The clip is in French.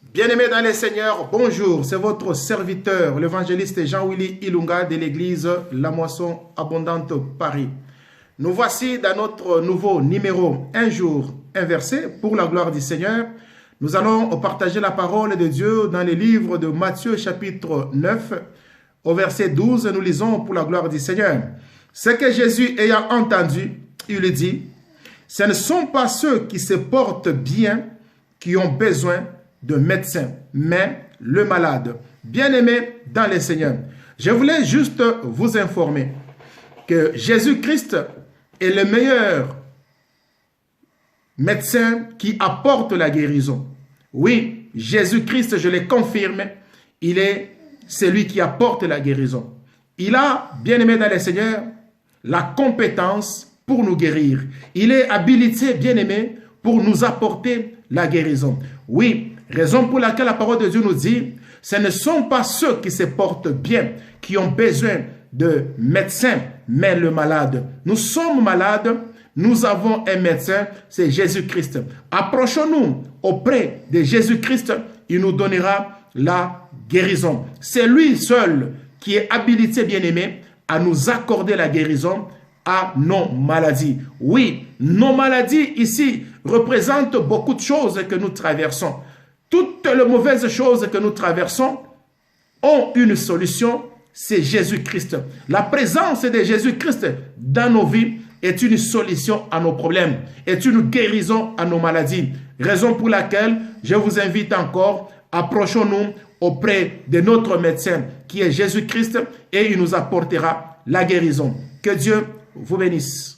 Bien-aimés dans les seigneurs, bonjour, c'est votre serviteur, l'évangéliste Jean-Willy Ilunga de l'église La Moisson Abondante Paris. Nous voici dans notre nouveau numéro Un jour, un verset pour la gloire du Seigneur. Nous allons partager la parole de Dieu dans les livres de Matthieu chapitre 9 au verset 12. Nous lisons pour la gloire du Seigneur. Ce que Jésus ayant entendu, il dit, ce ne sont pas ceux qui se portent bien qui ont besoin de médecins, mais le malade. Bien-aimé dans les seigneurs, je voulais juste vous informer que Jésus-Christ est le meilleur médecin qui apporte la guérison. Oui, Jésus-Christ, je le confirme, il est celui qui apporte la guérison. Il a, bien-aimé dans les seigneurs, la compétence pour nous guérir. Il est habilité, bien-aimé, pour nous apporter la guérison. Oui, raison pour laquelle la parole de Dieu nous dit, ce ne sont pas ceux qui se portent bien, qui ont besoin de médecins, mais le malade. Nous sommes malades, nous avons un médecin, c'est Jésus-Christ. Approchons-nous auprès de Jésus-Christ, il nous donnera la guérison. C'est lui seul qui est habilité, bien-aimé, à nous accorder la guérison à nos maladies. Oui, nos maladies ici représentent beaucoup de choses que nous traversons. Toutes les mauvaises choses que nous traversons ont une solution, c'est Jésus-Christ. La présence de Jésus-Christ dans nos vies est une solution à nos problèmes, est une guérison à nos maladies. Raison pour laquelle je vous invite encore, approchons-nous auprès de notre médecin qui est Jésus-Christ et il nous apportera la guérison. Que Dieu vous bénisse.